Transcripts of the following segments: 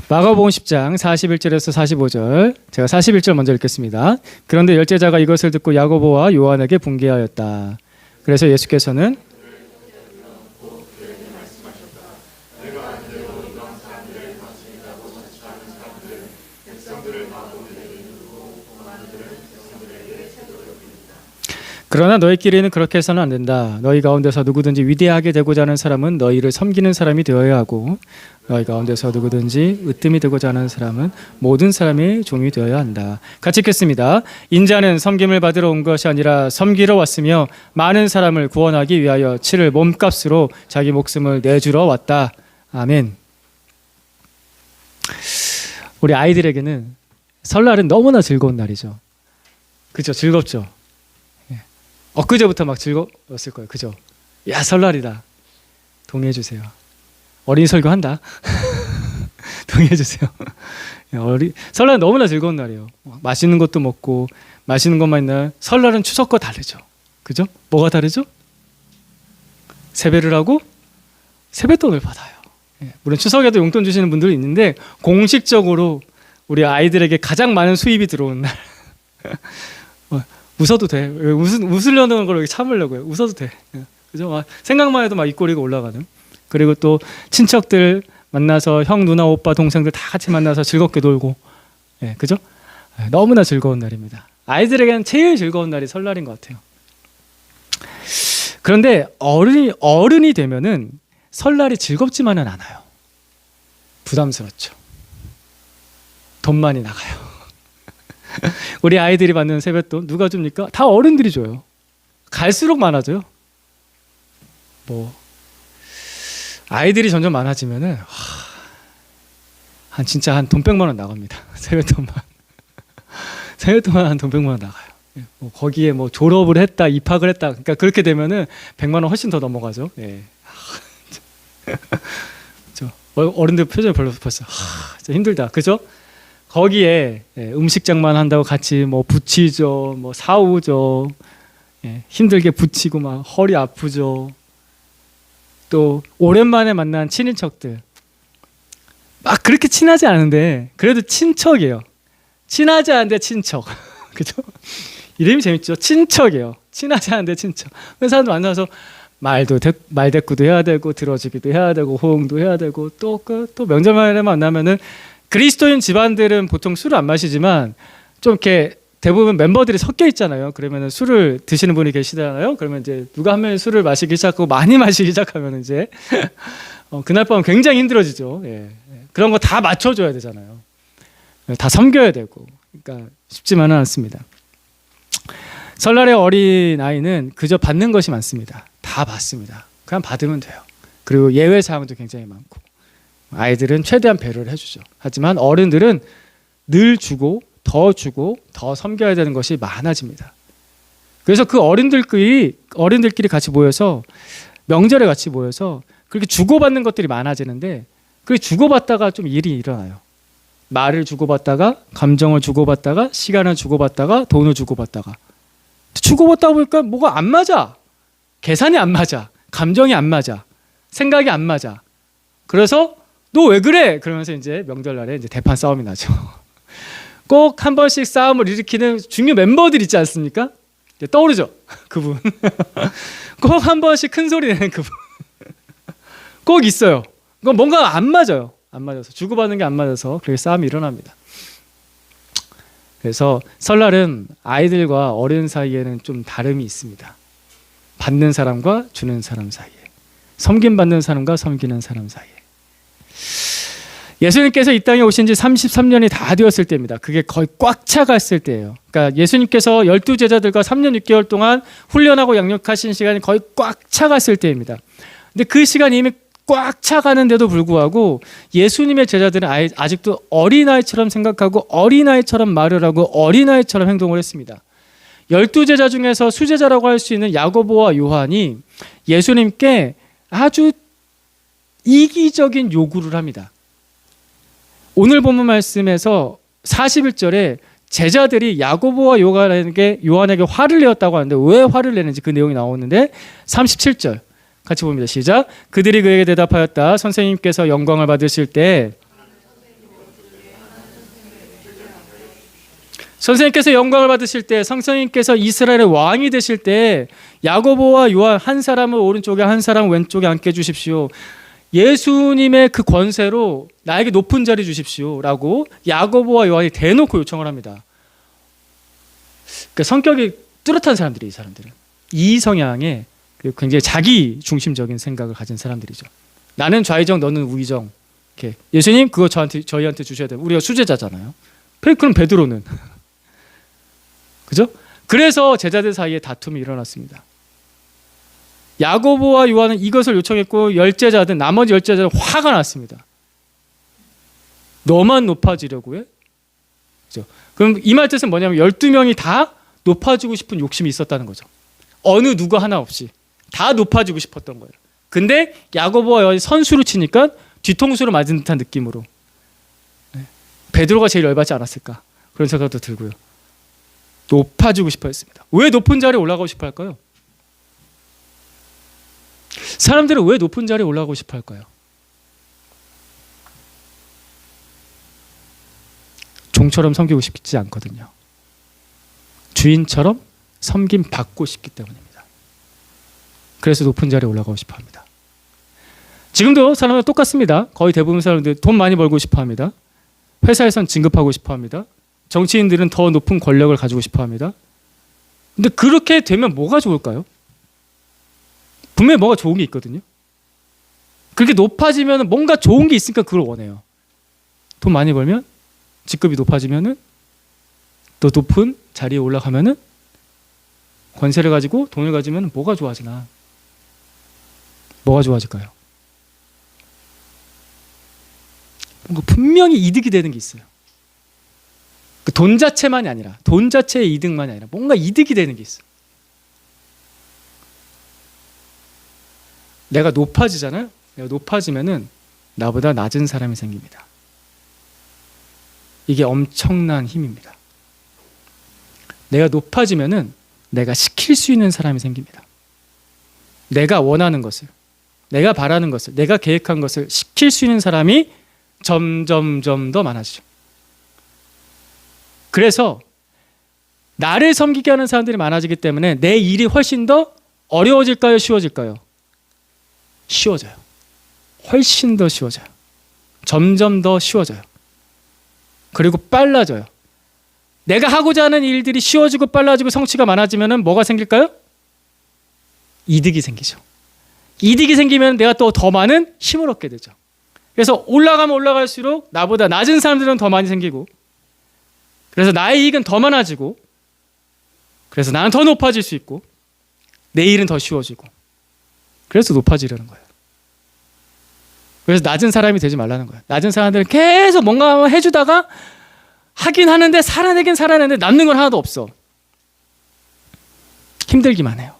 마가복음 10장 41절에서 45절, 제가 41절 먼저 읽겠습니다. 그런데 열제자가 이것을 듣고 야고보와 요한에게 분개하였다. 그래서 예수께서는 그러나 너희끼리는 그렇게 해서는 안 된다. 너희 가운데서 누구든지 위대하게 되고자 하는 사람은 너희를 섬기는 사람이 되어야 하고, 너희 가운데서 누구든지 으뜸이 되고자 하는 사람은 모든 사람의 종이 되어야 한다. 같이 읽겠습니다. 인자는 섬김을 받으러 온 것이 아니라 섬기러 왔으며 많은 사람을 구원하기 위하여 치를 몸값으로 자기 목숨을 내주러 왔다. 아멘. 우리 아이들에게는 설날은 너무나 즐거운 날이죠. 그죠? 즐겁죠? 엊그제부터 막 즐거웠을 거예요. 그죠? 야, 설날이다. 동의해 주세요. 어린이 설교한다. 동의해 주세요. 설날은 너무나 즐거운 날이에요. 맛있는 것도 먹고 맛있는 것만 있나요? 설날은 추석과 다르죠. 그죠? 뭐가 다르죠? 세배를 하고 세뱃돈을 받아요. 물론 추석에도 용돈 주시는 분들이 있는데 공식적으로 우리 아이들에게 가장 많은 수입이 들어오는 날. 웃어도 돼. 왜 웃으려는 걸 참으려고요. 웃어도 돼. 그죠? 막 생각만 해도 막 입꼬리가 올라가는. 그리고 또 친척들 만나서 형, 누나, 오빠, 동생들 다 같이 만나서 즐겁게 놀고. 그죠? 너무나 즐거운 날입니다. 아이들에게는 제일 즐거운 날이 설날인 것 같아요. 그런데 어른이 되면은 설날이 즐겁지만은 않아요. 부담스럽죠. 돈 많이 나가요. 우리 아이들이 받는 세뱃돈 누가 줍니까? 다 어른들이 줘요. 갈수록 많아져요. 아이들이 점점 많아지면은 진짜 한 돈 100만 원 나갑니다. 세뱃돈만 한 돈 100만 원 나가요. 거기에 졸업을 했다, 입학을 했다. 그러니까 그렇게 되면은 100만 원 훨씬 더 넘어가죠. 어른들 표정이 벌써 진짜 힘들다. 그죠? 거기에 음식장만 한다고 같이 붙이죠, 사오죠, 힘들게 붙이고 막 허리 아프죠. 또 오랜만에 만난 친인척들 막 그렇게 친하지 않은데 그래도 친척이에요. 친하지 않은데 친척. 그죠? 이름이 재밌죠? 친척이에요. 친하지 않은데 친척. 그 사람들 만나서 말대꾸도 해야 되고 들어주기도 해야 되고 호응도 해야 되고 또 명절만에 만나면은 그리스도인 집안들은 보통 술을 안 마시지만 좀 이렇게 대부분 멤버들이 섞여 있잖아요. 그러면 술을 드시는 분이 계시잖아요. 그러면 이제 누가 한 명이 술을 마시기 시작하고 많이 마시기 시작하면 이제 그날 밤은 굉장히 힘들어지죠. 그런 거 다 맞춰줘야 되잖아요. 다 섬겨야 되고. 그러니까 쉽지만은 않습니다. 설날의 어린 아이는 그저 받는 것이 많습니다. 다 받습니다. 그냥 받으면 돼요. 그리고 예외 사항도 굉장히 많고. 아이들은 최대한 배려를 해주죠. 하지만 어른들은 늘 주고 더 섬겨야 되는 것이 많아집니다. 그래서 그 어른들끼리 같이 모여서 명절에 같이 모여서 그렇게 주고받는 것들이 많아지는데 그 주고받다가 좀 일이 일어나요. 말을 주고받다가 감정을 주고받다가 시간을 주고받다가 돈을 주고받다가 보니까 뭐가 안 맞아. 계산이 안 맞아. 감정이 안 맞아. 생각이 안 맞아. 그래서 너 왜 그래? 그러면서 이제 명절날에 이제 대판 싸움이 나죠. 꼭 한 번씩 싸움을 일으키는 중요 멤버들 있지 않습니까? 이제 떠오르죠? 그분. 꼭 한 번씩 큰 소리 내는 그분. 꼭 있어요. 그건 뭔가 안 맞아요. 안 맞아서 주고받는 게 안 맞아서 그렇게 싸움이 일어납니다. 그래서 설날은 아이들과 어른 사이에는 좀 다름이 있습니다. 받는 사람과 주는 사람 사이에, 섬김받는 사람과 섬기는 사람 사이에. 예수님께서 이 땅에 오신 지 33년이 다 되었을 때입니다. 그게 거의 꽉 차갔을 때예요. 그러니까 예수님께서 12제자들과 3년 6개월 동안 훈련하고 양육하신 시간이 거의 꽉 차갔을 때입니다. 근데 그 시간이 이미 꽉 차가는데도 불구하고 예수님의 제자들은 아직도 어린아이처럼 생각하고 어린아이처럼 말을 하고 어린아이처럼 행동을 했습니다. 12제자 중에서 수제자라고 할 수 있는 야고보와 요한이 예수님께 아주 이기적인 요구를 합니다. 오늘 본문 말씀에서 41절에 제자들이 야고보와 요한에게 화를 내었다고 하는데 왜 화를 내는지 그 내용이 나오는데 37절 같이 봅니다. 시작. 그들이 그에게 대답하였다. 선생님께서 영광을 받으실 때 선생님께서 영광을 받으실 때, 성령님께서 이스라엘의 왕이 되실 때 야고보와 요한 한 사람을 오른쪽에 한 사람을 왼쪽에 앉게 해주십시오. 예수님의 그 권세로 나에게 높은 자리 주십시오라고 야고보와 요한이 대놓고 요청을 합니다. 그러니까 성격이 뚜렷한 사람들이, 이 사람들은 이 성향의 굉장히 자기 중심적인 생각을 가진 사람들이죠. 나는 좌의정, 너는 우의정. 이렇게 예수님 그거 저희한테 주셔야 돼요. 우리가 수제자잖아요. 그럼 베드로는 그죠? 그래서 제자들 사이에 다툼이 일어났습니다. 야고보와 요한은 이것을 요청했고 열제자들, 나머지 열제자들은 화가 났습니다. 너만 높아지려고 해? 그죠? 그럼 이 말 뜻은 뭐냐면 12명이 다 높아지고 싶은 욕심이 있었다는 거죠. 어느 누구 하나 없이 다 높아지고 싶었던 거예요. 근데 야고보와 요한이 선수를 치니까 뒤통수를 맞은 듯한 느낌으로 베드로가 제일 열받지 않았을까? 그런 생각도 들고요. 높아지고 싶어 했습니다. 왜 높은 자리에 올라가고 싶어 할까요? 사람들은 왜 높은 자리에 올라가고 싶어 할까요? 종처럼 섬기고 싶지 않거든요. 주인처럼 섬김 받고 싶기 때문입니다. 그래서 높은 자리에 올라가고 싶어 합니다. 지금도 사람은 똑같습니다. 거의 대부분 사람들 돈 많이 벌고 싶어 합니다. 회사에선 진급하고 싶어 합니다. 정치인들은 더 높은 권력을 가지고 싶어 합니다. 근데 그렇게 되면 뭐가 좋을까요? 분명히 뭐가 좋은 게 있거든요. 그렇게 높아지면 뭔가 좋은 게 있으니까 그걸 원해요. 돈 많이 벌면, 직급이 높아지면은, 더 높은 자리에 올라가면은, 권세를 가지고 돈을 가지면 뭐가 좋아지나? 뭐가 좋아질까요? 뭔가 분명히 이득이 되는 게 있어요. 그 돈 자체만이 아니라, 돈 자체의 이득만이 아니라 뭔가 이득이 되는 게 있어요. 내가 높아지잖아요. 내가 높아지면은 나보다 낮은 사람이 생깁니다. 이게 엄청난 힘입니다. 내가 높아지면은 내가 시킬 수 있는 사람이 생깁니다. 내가 원하는 것을, 내가 바라는 것을, 내가 계획한 것을 시킬 수 있는 사람이 점점점 더 많아지죠. 그래서 나를 섬기게 하는 사람들이 많아지기 때문에 내 일이 훨씬 더 어려워질까요? 쉬워질까요? 쉬워져요. 훨씬 더 쉬워져요. 점점 더 쉬워져요. 그리고 빨라져요. 내가 하고자 하는 일들이 쉬워지고 빨라지고 성취가 많아지면 뭐가 생길까요? 이득이 생기죠. 이득이 생기면 내가 또 더 많은 힘을 얻게 되죠. 그래서 올라가면 올라갈수록 나보다 낮은 사람들은 더 많이 생기고, 그래서 나의 이익은 더 많아지고, 그래서 나는 더 높아질 수 있고, 내 일은 더 쉬워지고, 그래서 높아지려는 거예요. 그래서 낮은 사람이 되지 말라는 거예요. 낮은 사람들은 계속 뭔가 해주다가 하긴 하는데 살아내긴 살아내는데 남는 건 하나도 없어. 힘들기만 해요.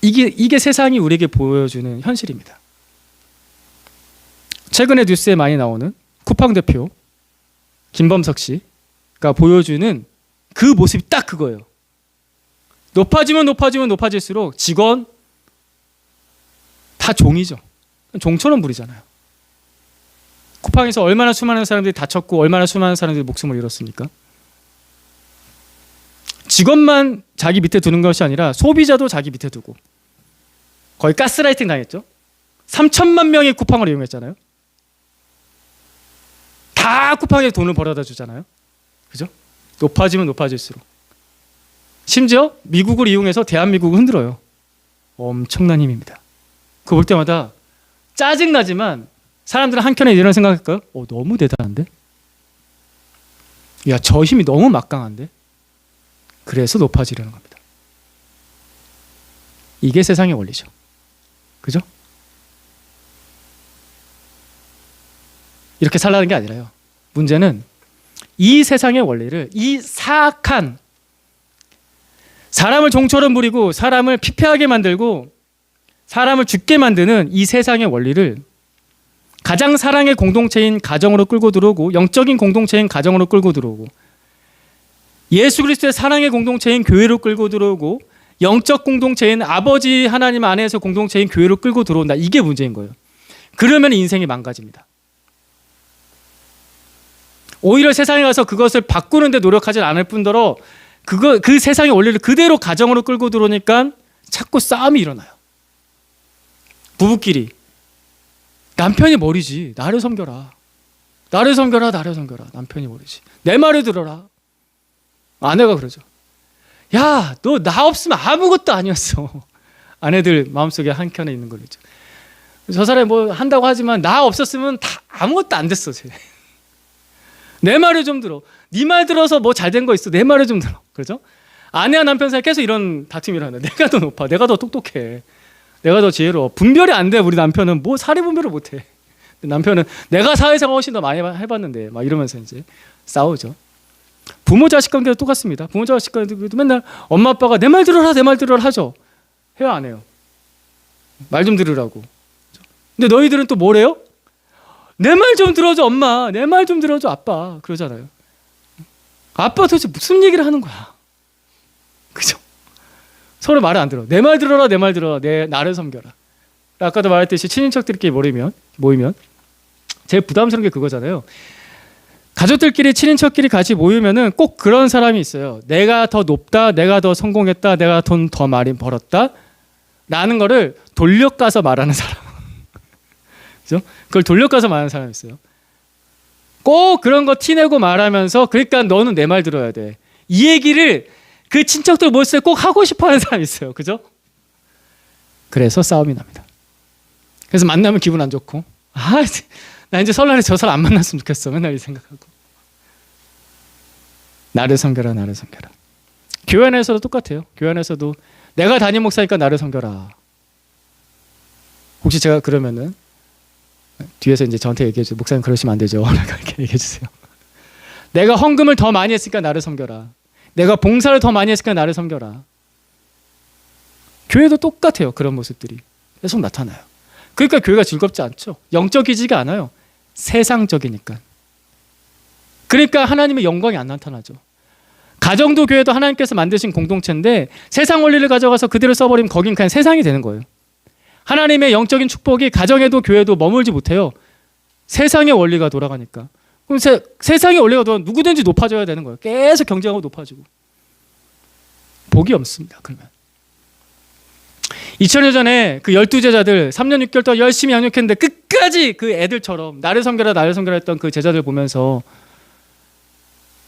이게 세상이 우리에게 보여주는 현실입니다. 최근에 뉴스에 많이 나오는 쿠팡 대표 김범석 씨가 보여주는 그 모습이 딱 그거예요. 높아지면 높아질수록 직원 다 종이죠. 종처럼 부리잖아요. 쿠팡에서 얼마나 수많은 사람들이 다쳤고 얼마나 수많은 사람들이 목숨을 잃었습니까? 직원만 자기 밑에 두는 것이 아니라 소비자도 자기 밑에 두고 거의 가스라이팅 당했죠. 3천만 명이 쿠팡을 이용했잖아요. 다 쿠팡에 돈을 벌어다 주잖아요. 그죠? 높아지면 높아질수록. 심지어 미국을 이용해서 대한민국을 흔들어요. 엄청난 힘입니다. 그거 볼 때마다 짜증나지만 사람들은 한켠에 이런 생각할까요? 너무 대단한데? 야, 저 힘이 너무 막강한데? 그래서 높아지려는 겁니다. 이게 세상의 원리죠. 그죠? 이렇게 살라는 게 아니라요. 문제는 이 세상의 원리를, 이 사악한 사람을 종처럼 부리고 사람을 피폐하게 만들고 사람을 죽게 만드는 이 세상의 원리를 가장 사랑의 공동체인 가정으로 끌고 들어오고, 영적인 공동체인 가정으로 끌고 들어오고, 예수 그리스도의 사랑의 공동체인 교회로 끌고 들어오고, 영적 공동체인 아버지 하나님 안에서 공동체인 교회로 끌고 들어온다. 이게 문제인 거예요. 그러면 인생이 망가집니다. 오히려 세상에 가서 그것을 바꾸는데 노력하지 않을 뿐더러 그 세상의 원리를 그대로 가정으로 끌고 들어오니까 자꾸 싸움이 일어나요. 부부끼리 남편이 머리지. 나를 섬겨라. 나를 섬겨라. 나를 섬겨라. 남편이 머리지. 내 말을 들어라. 아내가 그러죠. 야, 너 나 없으면 아무것도 아니었어. 아내들 마음속에 한켠에 있는 거죠. 저 사람이 뭐 한다고 하지만 나 없었으면 다 아무것도 안 됐어. 쟤. 내 말을 좀 들어. 네 말 들어서 뭐 잘 된 거 있어. 내 말을 좀 들어. 그렇죠? 아내와 남편 사이에 계속 이런 다툼이 일어나요. 내가 더 높아. 내가 더 똑똑해. 내가 더 지혜로워. 분별이 안 돼. 우리 남편은 뭐 사리 분별을 못 해. 남편은 내가 사회생활 훨씬 더 많이 해봤는데 막 이러면서 이제 싸우죠. 부모 자식 관계도 똑같습니다. 부모 자식 관계도 맨날 엄마 아빠가 내 말 들어라 내 말 들어라 하죠. 해요 안 해요? 말 좀 들으라고. 근데 너희들은 또 뭐래요? 내 말 좀 들어줘 엄마. 내 말 좀 들어줘 아빠. 그러잖아요. 아빠 도대체 무슨 얘기를 하는 거야? 그죠? 서로 말을 안 들어. 내 말 들어라 내 말 들어라. 나를 섬겨라. 아까도 말했듯이 친인척들끼리 모이면 제일 부담스러운 게 그거잖아요. 가족들끼리 친인척끼리 같이 모이면은 꼭 그런 사람이 있어요. 내가 더 높다, 내가 더 성공했다, 내가 돈 더 많이 벌었다 라는 거를 돌려가서 말하는 사람. 그죠? 그걸 돌려가서 말하는 사람이 있어요. 꼭 그런 거 티내고 말하면서 그러니까 너는 내 말 들어야 돼. 이 얘기를 그 친척들 모였을 때 꼭 하고 싶어 하는 사람이 있어요. 그죠? 그래서 싸움이 납니다. 그래서 만나면 기분 안 좋고 나 이제 설날에 저 사람 안 만났으면 좋겠어. 맨날 이 생각하고. 나를 섬겨라 나를 섬겨라. 교회 안에서도 똑같아요. 교회 안에서도 내가 담임 목사니까 나를 섬겨라. 혹시 제가 그러면은 뒤에서 이제 저한테 얘기해 주세요. 목사님 그러시면 안 되죠. 이렇게 얘기해 주세요. 내가 헌금을 더 많이 했으니까 나를 섬겨라. 내가 봉사를 더 많이 했으니까 나를 섬겨라. 교회도 똑같아요. 그런 모습들이 계속 나타나요. 그러니까 교회가 즐겁지 않죠. 영적이지가 않아요. 세상적이니까. 그러니까 하나님의 영광이 안 나타나죠. 가정도 교회도 하나님께서 만드신 공동체인데 세상 원리를 가져가서 그대로 써버리면 거긴 그냥 세상이 되는 거예요. 하나님의 영적인 축복이 가정에도 교회도 머물지 못해요. 세상의 원리가 돌아가니까. 그럼 세상의 원리가 돌아가면 누구든지 높아져야 되는 거예요. 계속 경쟁하고 높아지고. 복이 없습니다. 그러면. 2000년 전에 그 12제자들 3년 6개월 동안 열심히 양육했는데 끝까지 그 애들처럼 나를 섬겨라 나를 섬겨라 했던 그 제자들 보면서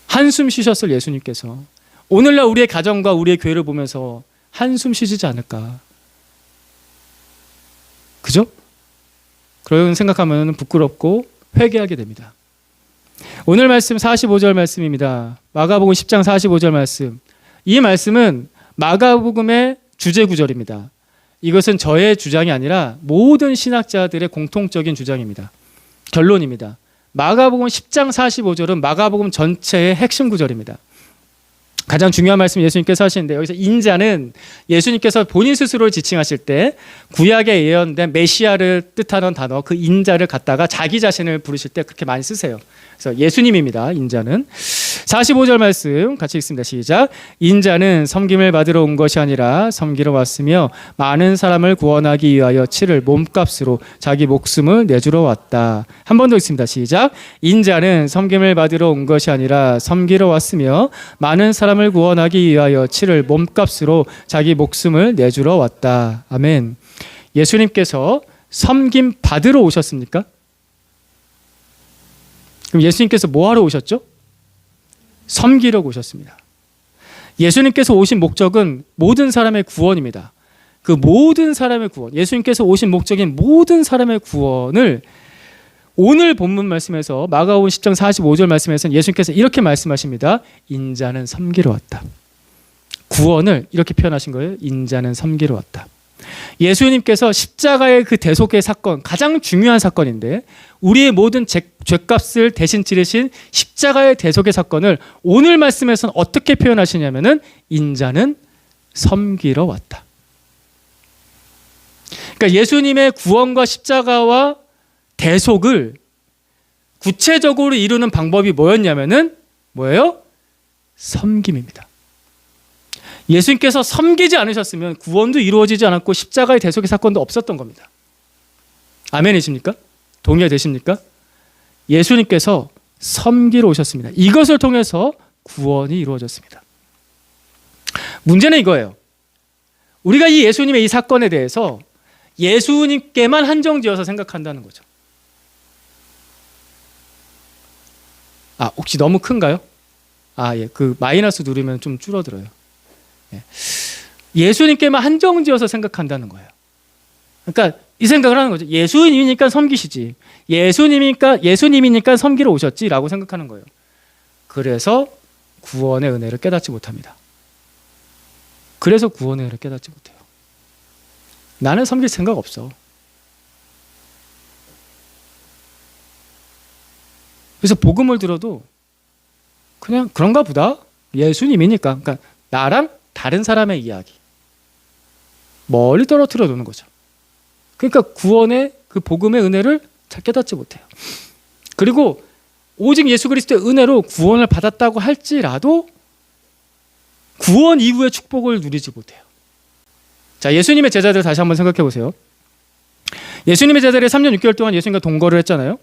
한숨 쉬셨을 예수님께서 오늘날 우리의 가정과 우리의 교회를 보면서 한숨 쉬시지 않을까. 그죠? 그런 생각하면 부끄럽고 회개하게 됩니다. 오늘 말씀 45절 말씀입니다. 마가복음 10장 45절 말씀. 이 말씀은 마가복음의 주제 구절입니다. 이것은 저의 주장이 아니라 모든 신학자들의 공통적인 주장입니다. 결론입니다. 마가복음 10장 45절은 마가복음 전체의 핵심 구절입니다. 가장 중요한 말씀 예수님께서 하시는데 여기서 인자는 예수님께서 본인 스스로를 지칭하실 때 구약에 예언된 메시아를 뜻하는 단어 그 인자를 갖다가 자기 자신을 부르실 때 그렇게 많이 쓰세요. 그래서 예수님입니다. 인자는 45절 말씀 같이 읽습니다. 시작. 인자는 섬김을 받으러 온 것이 아니라 섬기러 왔으며 많은 사람을 구원하기 위하여 치를 몸값으로 자기 목숨을 내주러 왔다. 한 번 더 읽습니다. 시작. 인자는 섬김을 받으러 온 것이 아니라 섬기러 왔으며 많은 사람을 구원하기 위하여 치를 몸값으로 자기 목숨을 내주러 왔다. 아멘. 예수님께서 섬김 받으러 오셨습니까? 그럼 예수님께서 뭐 하러 오셨죠? 섬기려고 오셨습니다. 예수님께서 오신 목적은 모든 사람의 구원입니다. 그 모든 사람의 구원, 예수님께서 오신 목적인 모든 사람의 구원을 오늘 본문 말씀에서 마가복음 10장 45절 말씀에서는 예수님께서 이렇게 말씀하십니다. 인자는 섬기러 왔다. 구원을 이렇게 표현하신 거예요. 인자는 섬기러 왔다. 예수님께서 십자가의 그 대속의 사건, 가장 중요한 사건인데 우리의 모든 죄값을 대신 치르신 십자가의 대속의 사건을 오늘 말씀에서는 어떻게 표현하시냐면은 인자는 섬기러 왔다. 그러니까 예수님의 구원과 십자가와 대속을 구체적으로 이루는 방법이 뭐였냐면은 뭐예요? 섬김입니다. 예수님께서 섬기지 않으셨으면 구원도 이루어지지 않았고 십자가의 대속의 사건도 없었던 겁니다. 아멘이십니까? 동의가 되십니까? 예수님께서 섬기러 오셨습니다. 이것을 통해서 구원이 이루어졌습니다. 문제는 이거예요. 우리가 이 예수님의 이 사건에 대해서 예수님께만 한정지어서 생각한다는 거죠. 혹시 너무 큰가요? 예. 그 마이너스 누르면 좀 줄어들어요. 예. 예수님께만 한정지어서 생각한다는 거예요. 그러니까 이 생각을 하는 거죠. 예수님이니까 섬기시지. 예수님이니까 섬기러 오셨지라고 생각하는 거예요. 그래서 구원의 은혜를 깨닫지 못합니다. 그래서 구원의 은혜를 깨닫지 못해요. 나는 섬길 생각 없어. 그래서 복음을 들어도 그냥 그런가 보다. 예수님이니까. 그러니까 나랑 다른 사람의 이야기. 멀리 떨어뜨려 놓는 거죠. 그러니까 구원의 그 복음의 은혜를 잘 깨닫지 못해요. 그리고 오직 예수 그리스도의 은혜로 구원을 받았다고 할지라도 구원 이후의 축복을 누리지 못해요. 자, 예수님의 제자들 다시 한번 생각해 보세요. 예수님의 제자들이 3년 6개월 동안 예수님과 동거를 했잖아요.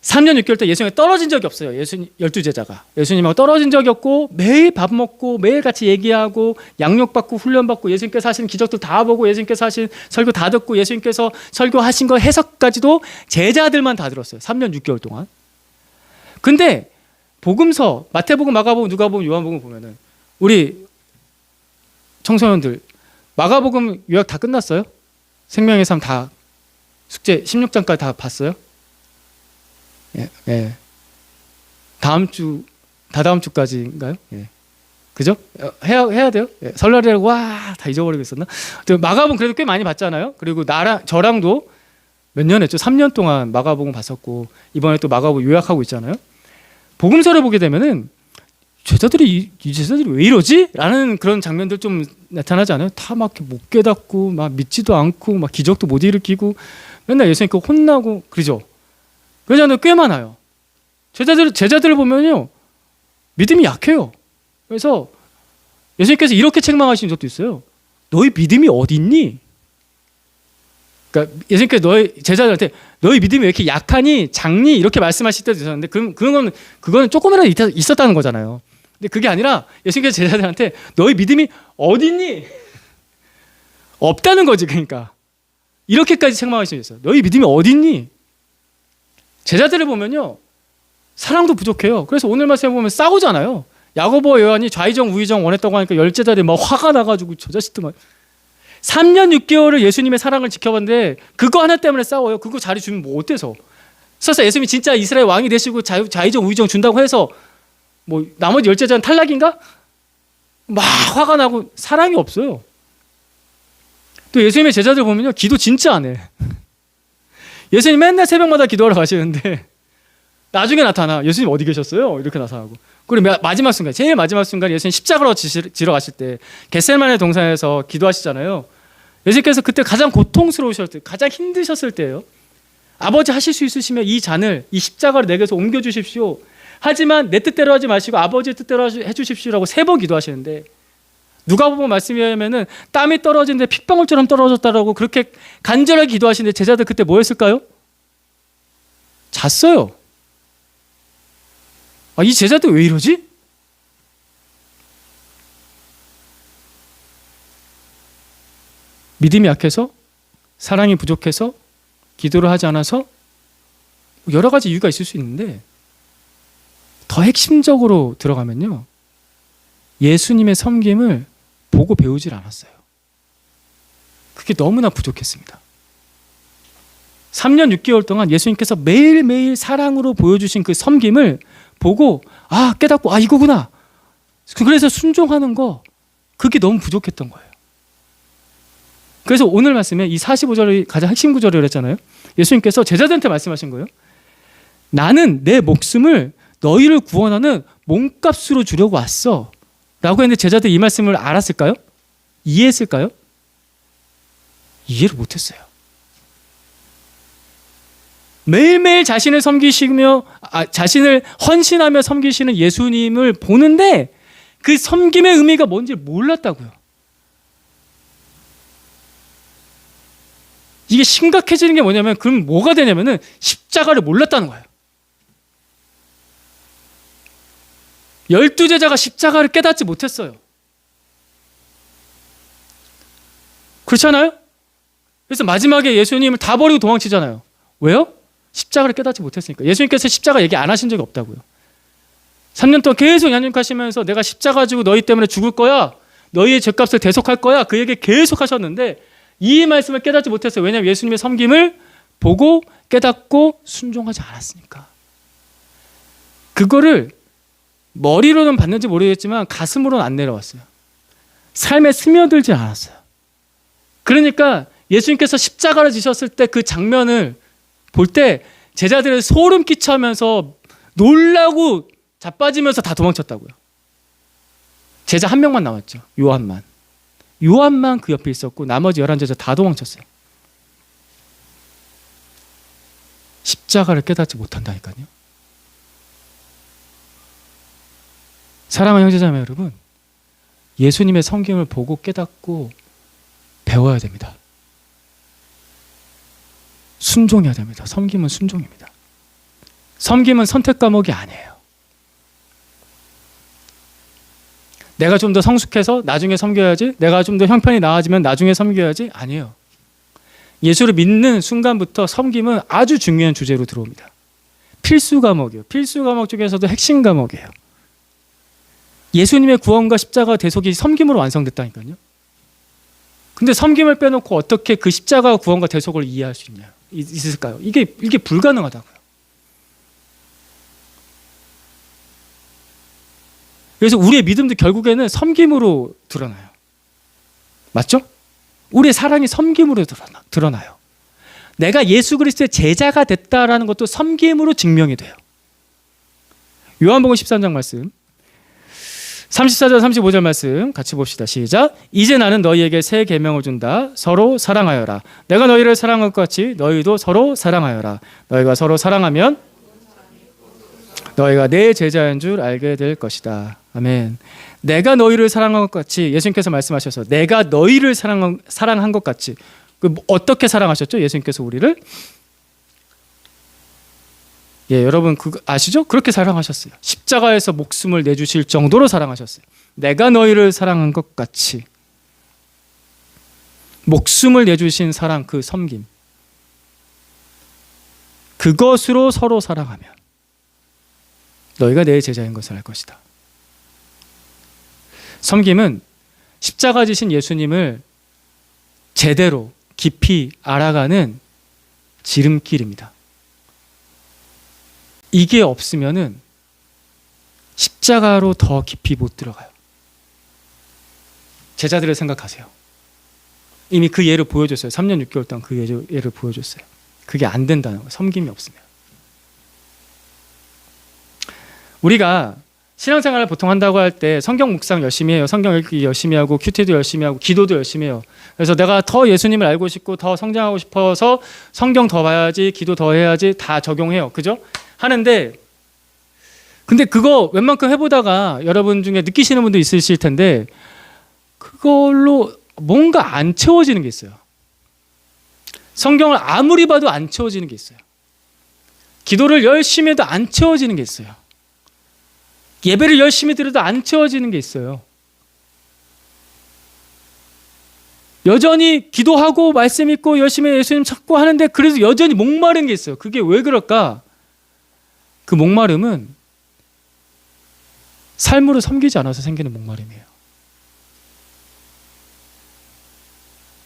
3년 6개월 때 예수님과 떨어진 적이 없어요. 12제자가. 예수님하고 떨어진 적이 없고 매일 밥 먹고 매일 같이 얘기하고 양육받고 훈련받고 예수님께서 하신 기적도 다 보고 예수님께서 하신 설교 다 듣고 예수님께서 설교하신 거 해석까지도 제자들만 다 들었어요. 3년 6개월 동안. 근데 복음서 마태복음, 마가복음, 누가복음, 요한복음 보면은 우리 청소년들 마가복음 요약 다 끝났어요? 생명의 삶 다 숙제 16장까지 다 봤어요? 예. 다음 주까지인가요? 예. 그죠? 해야 돼요? 예. 설날이라고 다 잊어버리고 있었나? 마가복음 그래도 꽤 많이 봤잖아요. 그리고 저랑도 몇 년 했죠? 3년 동안 마가복음 봤었고 이번에 또 마가복음 요약하고 있잖아요. 복음서를 보게 되면은 이 제자들이 왜 이러지? 라는 그런 장면들 좀 나타나지 않아요? 다 막 못 깨닫고 막 믿지도 않고 막 기적도 못 일으키고 맨날 예수님께 혼나고 그러죠. 그러잖아요. 꽤 많아요. 제자들을 보면요 믿음이 약해요. 그래서 예수님께서 이렇게 책망하신 적도 있어요. 너희 믿음이 어디 있니? 그러니까 예수님께서 너희 제자들한테 너희 믿음이 왜 이렇게 약하니 작니 이렇게 말씀하실 때도 있었는데 그거는 조금이라도 있었다는 거잖아요. 근데 그게 아니라 예수님께서 제자들한테 너희 믿음이 어디 있니? 없다는 거지. 그러니까 이렇게까지 책망하신 적 있어요. 너희 믿음이 어디 있니? 제자들을 보면요 사랑도 부족해요. 그래서 오늘 말씀에 보면 싸우잖아요. 야고보와 요한이 좌의정 우의정 원했다고 하니까 열제자들이 막 화가 나가지고 저 자식들 막 3년 6개월을 예수님의 사랑을 지켜봤는데 그거 하나 때문에 싸워요. 그거 자리 주면 뭐 어때서? 그래서 예수님이 진짜 이스라엘 왕이 되시고 좌의정 우의정 준다고 해서 뭐 나머지 열제자는 탈락인가? 막 화가 나고 사랑이 없어요. 또 예수님의 제자들 보면요 기도 진짜 안 해. 예수님 맨날 새벽마다 기도하러 가시는데 나중에 나타나. 예수님 어디 계셨어요? 이렇게 나타나고. 그리고 제일 마지막 순간 예수님 십자가로 지러 가실 때 겟세마네 동산에서 기도하시잖아요. 예수님께서 그때 가장 고통스러우셨을 때, 가장 힘드셨을 때예요. 아버지 하실 수 있으시면 이 잔을, 이 십자가를 내게서 옮겨주십시오. 하지만 내 뜻대로 하지 마시고 아버지의 뜻대로 해주십시오라고 3번 기도하시는데 누가복음 말씀에 의하면은 땀이 떨어지는데 핏방울처럼 떨어졌다라고 그렇게 간절하게 기도하시는데 제자들 그때 뭐 했을까요? 잤어요. 이 제자들 왜 이러지? 믿음이 약해서? 사랑이 부족해서? 기도를 하지 않아서? 여러 가지 이유가 있을 수 있는데 더 핵심적으로 들어가면요 예수님의 섬김을 보고 배우질 않았어요. 그게 너무나 부족했습니다. 3년 6개월 동안 예수님께서 매일매일 사랑으로 보여주신 그 섬김을 보고 깨닫고 이거구나. 그래서 순종하는 거 그게 너무 부족했던 거예요. 그래서 오늘 말씀에 이 45절이 가장 핵심 구절이라고 했잖아요. 예수님께서 제자들한테 말씀하신 거예요. 나는 내 목숨을 너희를 구원하는 몸값으로 주려고 왔어 라고 했는데 제자들 이 말씀을 알았을까요? 이해했을까요? 이해를 못했어요. 매일매일 자신을 섬기시며 자신을 헌신하며 섬기시는 예수님을 보는데 그 섬김의 의미가 뭔지 몰랐다고요. 이게 심각해지는 게 뭐냐면 그럼 뭐가 되냐면은 십자가를 몰랐다는 거예요. 12 제자가 십자가를 깨닫지 못했어요. 그렇잖아요? 그래서 마지막에 예수님을 다 버리고 도망치잖아요. 왜요? 십자가를 깨닫지 못했으니까. 예수님께서 십자가 얘기 안 하신 적이 없다고요. 3년 동안 계속 양육하시면서 내가 십자가 지고 너희 때문에 죽을 거야. 너희의 죄값을 대속할 거야. 그 얘기 계속 하셨는데 이 말씀을 깨닫지 못했어요. 왜냐하면 예수님의 섬김을 보고 깨닫고 순종하지 않았으니까. 그거를 머리로는 받는지 모르겠지만 가슴으로는 안 내려왔어요. 삶에 스며들지 않았어요. 그러니까 예수님께서 십자가를 지셨을 때 그 장면을 볼 때 제자들이 소름 끼쳐하면서 놀라고 자빠지면서 다 도망쳤다고요. 제자 한 명만 남았죠. 요한만. 요한만 그 옆에 있었고 나머지 11제자 다 도망쳤어요. 십자가를 깨닫지 못한다니까요. 사랑하는 형제자매 여러분, 예수님의 섬김을 보고 깨닫고 배워야 됩니다. 순종해야 됩니다. 섬김은 순종입니다. 섬김은 선택 과목이 아니에요. 내가 좀 더 성숙해서 나중에 섬겨야지, 내가 좀 더 형편이 나아지면 나중에 섬겨야지, 아니에요. 예수를 믿는 순간부터 섬김은 아주 중요한 주제로 들어옵니다. 필수 과목이에요. 필수 과목 중에서도 핵심 과목이에요. 예수님의 구원과 십자가 대속이 섬김으로 완성됐다니까요. 근데 섬김을 빼놓고 어떻게 그 십자가 구원과 대속을 이해할 수 있을까요? 이게 불가능하다고요. 그래서 우리의 믿음도 결국에는 섬김으로 드러나요. 맞죠? 우리의 사랑이 섬김으로 드러나요. 내가 예수 그리스도의 제자가 됐다라는 것도 섬김으로 증명이 돼요. 요한복음 13장 말씀 34절 35절 말씀 같이 봅시다. 시작. 이제 나는 너희에게 새 계명을 준다. 서로 사랑하여라. 내가 너희를 사랑한 것 같이 너희도 서로 사랑하여라. 너희가 서로 사랑하면 너희가 내 제자인 줄 알게 될 것이다. 아멘. 내가 너희를 사랑한 것 같이 예수님께서 말씀하셔서 내가 너희를 사랑한 것 같이 어떻게 사랑하셨죠? 예수님께서 우리를 여러분 그거 아시죠? 그렇게 사랑하셨어요. 십자가에서 목숨을 내주실 정도로 사랑하셨어요. 내가 너희를 사랑한 것 같이 목숨을 내주신 사랑, 그 섬김, 그것으로 서로 사랑하면 너희가 내 제자인 것을 알 것이다. 섬김은 십자가 지신 예수님을 제대로 깊이 알아가는 지름길입니다. 이게 없으면은 십자가로 더 깊이 못 들어가요. 제자들을 생각하세요. 이미 그 예를 보여줬어요. 3년 6개월 동안 그 예를 보여줬어요. 그게 안 된다는 거예요. 섬김이 없으면. 우리가 신앙생활을 보통 한다고 할 때 성경 묵상 열심히 해요. 성경 읽기 열심히 하고 큐티도 열심히 하고 기도도 열심히 해요. 그래서 내가 더 예수님을 알고 싶고 더 성장하고 싶어서 성경 더 봐야지, 기도 더 해야지, 다 적용해요. 그죠? 하는데 근데 그거 웬만큼 해보다가 여러분 중에 느끼시는 분도 있으실 텐데 그걸로 뭔가 안 채워지는 게 있어요. 성경을 아무리 봐도 안 채워지는 게 있어요. 기도를 열심히 해도 안 채워지는 게 있어요. 예배를 열심히 드려도 안 채워지는 게 있어요. 여전히 기도하고 말씀 읽고 열심히 예수님 찾고 하는데 그래도 여전히 목마른 게 있어요. 그게 왜 그럴까? 그 목마름은 삶으로 섬기지 않아서 생기는 목마름이에요.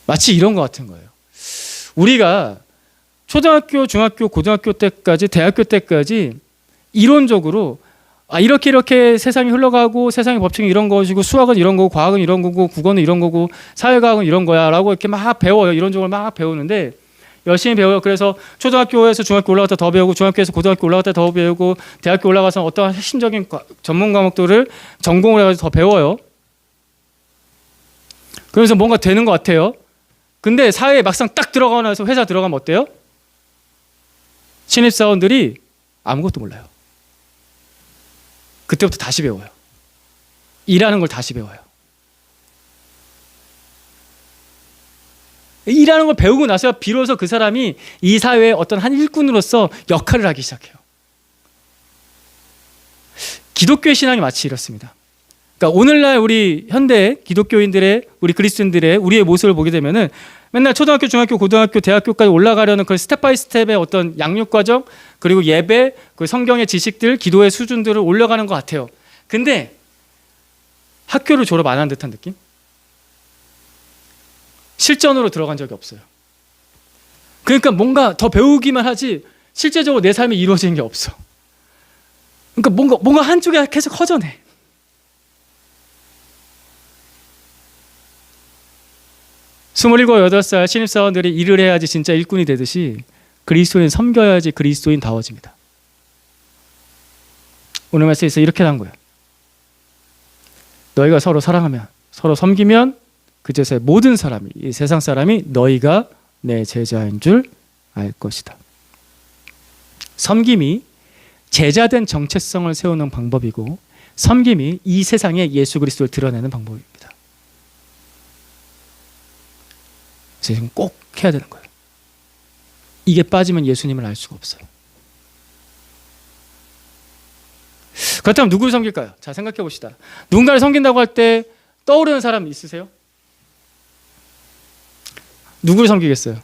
마치 이런 것 같은 거예요. 우리가 초등학교, 중학교, 고등학교 때까지, 대학교 때까지 이론적으로 이렇게 세상이 흘러가고 세상의 법칙은 이런 것이고 수학은 이런 거고 과학은 이런 거고 국어는 이런 거고 사회과학은 이런 거야 라고 이렇게 막 배워요. 이론적으로 막 배우는데 열심히 배워요. 그래서 초등학교에서 중학교 올라갔다 더 배우고 중학교에서 고등학교 올라갔다 더 배우고 대학교 올라가서 어떠한 핵심적인 전문 과목들을 전공을 해가지고 더 배워요. 그러면서 뭔가 되는 것 같아요. 근데 사회에 막상 딱 들어가고 나서 회사 들어가면 어때요? 신입사원들이 아무것도 몰라요. 그때부터 다시 배워요. 일하는 걸 다시 배워요. 일하는 걸 배우고 나서 비로소 그 사람이 이 사회의 어떤 한 일꾼으로서 역할을 하기 시작해요. 기독교의 신앙이 마치 이렇습니다. 그러니까 오늘날 우리 현대 기독교인들의, 우리 그리스도인들의 우리의 모습을 보게 되면은 맨날 초등학교, 중학교, 고등학교, 대학교까지 올라가려는 그런 스텝 바이 스텝의 어떤 양육 과정, 그리고 예배, 그 성경의 지식들, 기도의 수준들을 올려가는 것 같아요. 근데 학교를 졸업 안 한 듯한 느낌? 실전으로 들어간 적이 없어요. 그러니까 뭔가 더 배우기만 하지 실제적으로 내 삶에 이루어지는 게 없어. 그러니까 뭔가 한쪽에 계속 허전해. 스물일곱, 여덟 살 신입사원들이 일을 해야지 진짜 일꾼이 되듯이 그리스도인 섬겨야지 그리스도인다워집니다. 오늘 말씀에서 이렇게 한 거예요. 너희가 서로 사랑하면, 서로 섬기면 그제서야 모든 사람이, 이 세상 사람이 너희가 내 제자인 줄 알 것이다. 섬김이 제자된 정체성을 세우는 방법이고, 섬김이 이 세상에 예수 그리스도를 드러내는 방법입니다. 지금 꼭 해야 되는 거예요. 이게 빠지면 예수님을 알 수가 없어요. 그렇다면 누구를 섬길까요? 자, 생각해 봅시다. 누군가를 섬긴다고 할 때 떠오르는 사람 있으세요? 누구를 섬기겠어요?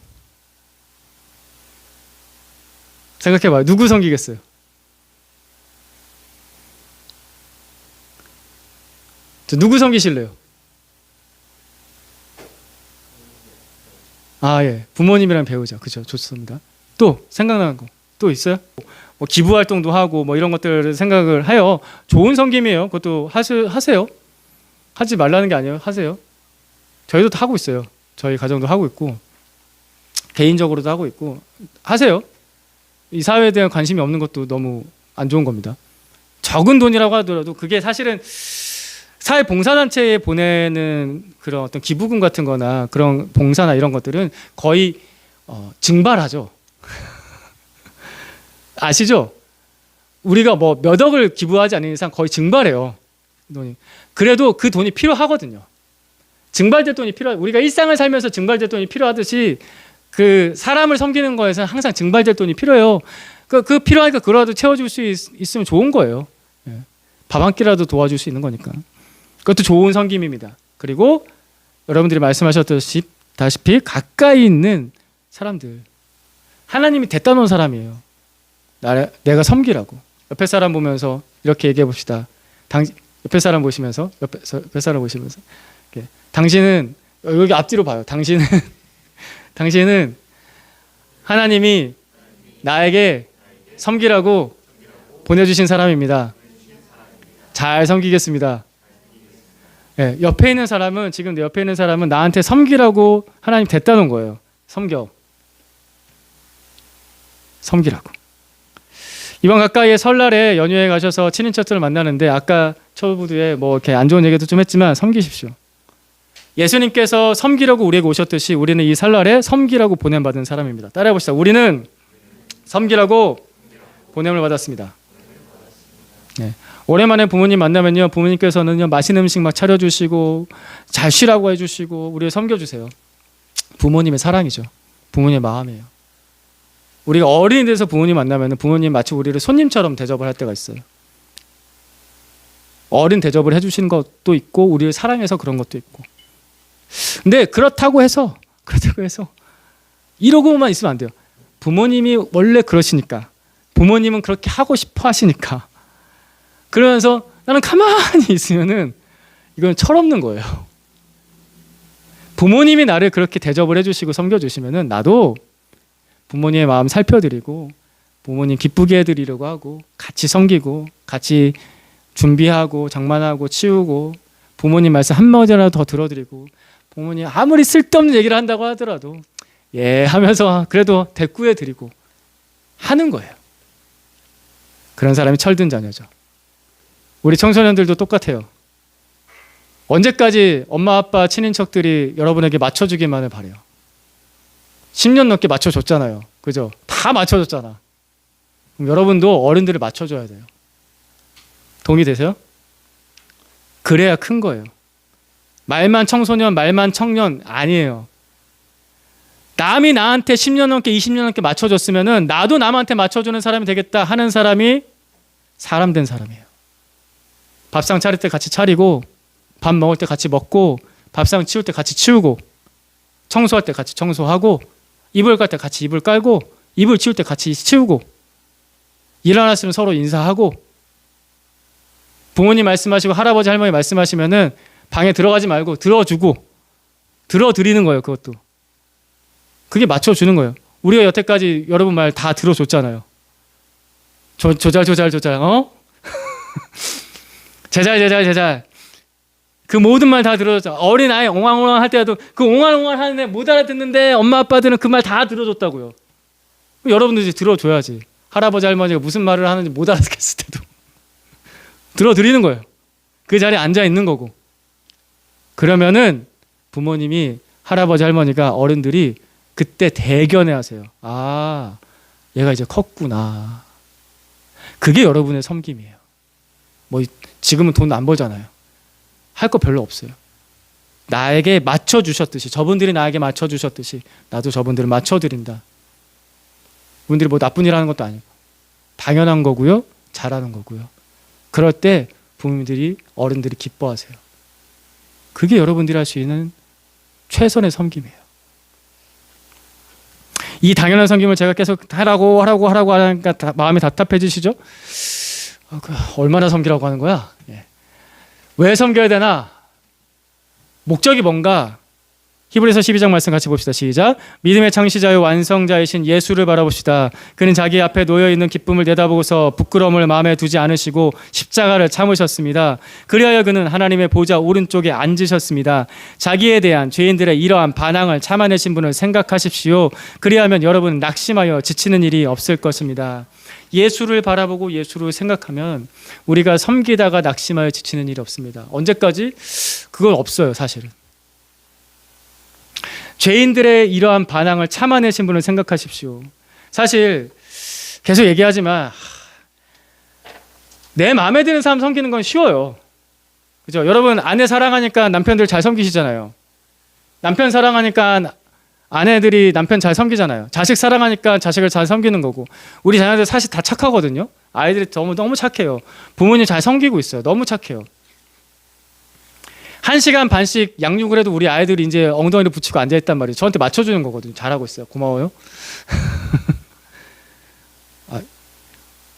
생각해봐요. 누구 섬기겠어요? 누구 섬기실래요? 아, 예. 부모님이랑 배우자. 그죠. 좋습니다. 또 생각나는 거 또 있어요? 뭐 기부 활동도 하고 뭐 이런 것들을 생각을 해요. 좋은 섬김이에요. 그것도 하세요. 하지 말라는 게 아니에요. 하세요. 저희도 다 하고 있어요. 저희 가정도 하고 있고 개인적으로도 하고 있고 하세요. 이 사회에 대한 관심이 없는 것도 너무 안 좋은 겁니다. 적은 돈이라고 하더라도 그게 사실은 사회 봉사단체에 보내는 그런 어떤 기부금 같은 거나 그런 봉사나 이런 것들은 거의 증발하죠. 아시죠? 우리가 뭐 몇 억을 기부하지 않는 이상 거의 증발해요. 돈이. 그래도 그 돈이 필요하거든요. 증발될 돈이 필요해. 우리가 일상을 살면서 증발될 돈이 필요하듯이 그 사람을 섬기는 거에서는 항상 증발될 돈이 필요해요. 그 필요하니까 그거라도 채워줄 수 있으면 좋은 거예요. 밥 한 끼라도 도와줄 수 있는 거니까. 그것도 좋은 섬김입니다. 그리고 여러분들이 말씀하셨다시피 가까이 있는 사람들, 하나님이 des다 놓은 사람이에요. 내가 섬기라고. 옆에 사람 보면서 이렇게 얘기해 봅시다. 옆에 사람 보시면서 당신은 여기 앞뒤로 봐요. 당신은 하나님이 나에게 섬기라고 보내주신 사람입니다. 잘 섬기겠습니다. 네, 옆에 있는 사람은, 지금 내 옆에 있는 사람은 나한테 섬기라고 하나님 des다 놓은 거예요. 섬기라고. 이번 가까이에 설날에 연휴에 가셔서 친인척들을 만나는데 아까 초부두에 뭐 이렇게 안 좋은 얘기도 좀 했지만 섬기십시오. 예수님께서 섬기라고 우리에게 오셨듯이 우리는 이 설날에 섬기라고 보냄받은 사람입니다. 따라해 봅시다. 우리는 섬기라고 보냄을 받았습니다. 네. 오랜만에 부모님 만나면요, 부모님께서는요 맛있는 음식 막 차려주시고 잘 쉬라고 해주시고 우리를 섬겨주세요. 부모님의 사랑이죠. 부모님의 마음이에요. 우리가 어린이 돼서 부모님 만나면 부모님 마치 우리를 손님처럼 대접을 할 때가 있어요. 어린 대접을 해주신 것도 있고 우리를 사랑해서 그런 것도 있고. 근데 그렇다고 해서 이러고만 있으면 안 돼요. 부모님이 원래 그러시니까, 부모님은 그렇게 하고 싶어 하시니까, 그러면서 나는 가만히 있으면은 이건 철없는 거예요. 부모님이 나를 그렇게 대접을 해주시고 섬겨주시면은 나도 부모님의 마음 살펴드리고 부모님 기쁘게 해드리려고 하고 같이 섬기고 같이 준비하고 장만하고 치우고 부모님 말씀 한마디라도 더 들어드리고 부모님 아무리 쓸데없는 얘기를 한다고 하더라도 예 하면서 그래도 대꾸해드리고 하는 거예요. 그런 사람이 철든 자녀죠. 우리 청소년들도 똑같아요. 언제까지 엄마 아빠 친인척들이 여러분에게 맞춰주기만을 바래요. 10년 넘게 맞춰줬잖아요. 그죠? 다 맞춰줬잖아. 그럼 여러분도 어른들을 맞춰줘야 돼요. 동의되세요? 그래야 큰 거예요. 말만 청소년, 말만 청년 아니에요. 남이 나한테 10년 넘게 20년 넘게 맞춰줬으면은 나도 남한테 맞춰주는 사람이 되겠다 하는 사람이 사람 된 사람이에요. 밥상 차릴 때 같이 차리고, 밥 먹을 때 같이 먹고, 밥상 치울 때 같이 치우고, 청소할 때 같이 청소하고, 이불 깔 때 같이 이불 깔고, 이불 치울 때 같이 치우고, 일어났으면 서로 인사하고, 부모님 말씀하시고 할아버지 할머니 말씀하시면은 방에 들어가지 말고 들어주고, 들어드리는 거예요. 그것도 그게 맞춰주는 거예요. 우리가 여태까지 여러분 말 다 들어줬잖아요. 조잘 제잘 그 모든 말 다 들어줬죠. 어린아이 옹알옹알 할 때도 그 옹알옹알 하는데 못 알아듣는데 엄마 아빠들은 그 말 다 들어줬다고요. 여러분들 이제 들어줘야지. 할아버지 할머니가 무슨 말을 하는지 못 알아듣겠을 때도 들어드리는 거예요. 그 자리에 앉아 있는 거고. 그러면은 부모님이, 할아버지 할머니가, 어른들이 그때 대견해 하세요. 아, 얘가 이제 컸구나. 그게 여러분의 섬김이에요. 뭐 지금은 돈 안 벌잖아요. 할 거 별로 없어요. 나에게 맞춰주셨듯이, 저분들이 나에게 맞춰주셨듯이 나도 저분들을 맞춰드린다. 분들이 뭐 나쁜 일 하는 것도 아니고 당연한 거고요. 잘하는 거고요. 그럴 때 부모님들이, 어른들이 기뻐하세요. 그게 여러분들이 할 수 있는 최선의 섬김이에요. 이 당연한 섬김을 제가 계속 하라고 하니까 마음이 답답해지시죠? 얼마나 섬기라고 하는 거야? 예. 왜 섬겨야 되나? 목적이 뭔가? 히브리서 12장 말씀 같이 봅시다. 시작. 믿음의 창시자요 완성자이신 예수를 바라봅시다. 그는 자기 앞에 놓여있는 기쁨을 내다보고서 부끄러움을 마음에 두지 않으시고 십자가를 참으셨습니다. 그리하여 그는 하나님의 보좌 오른쪽에 앉으셨습니다. 자기에 대한 죄인들의 이러한 반항을 참아내신 분을 생각하십시오. 그리하면 여러분 낙심하여 지치는 일이 없을 것입니다. 예수를 바라보고 예수를 생각하면 우리가 섬기다가 낙심하여 지치는 일이 없습니다. 언제까지? 그건 없어요, 사실은. 죄인들의 이러한 반항을 참아내신 분을 생각하십시오. 사실 계속 얘기하지만 내 마음에 드는 사람 섬기는 건 쉬워요. 그죠? 여러분 아내 사랑하니까 남편들 잘 섬기시잖아요. 남편 사랑하니까 아내들이 남편 잘 섬기잖아요. 자식 사랑하니까 자식을 잘 섬기는 거고. 우리 자녀들 사실 다 착하거든요. 아이들이 너무 착해요. 부모님 잘 섬기고 있어요. 너무 착해요. 1시간 반씩 양육을 해도 우리 아이들이 이제 엉덩이를 붙이고 앉아있단 말이에요. 저한테 맞춰주는 거거든요. 잘하고 있어요. 고마워요. 아,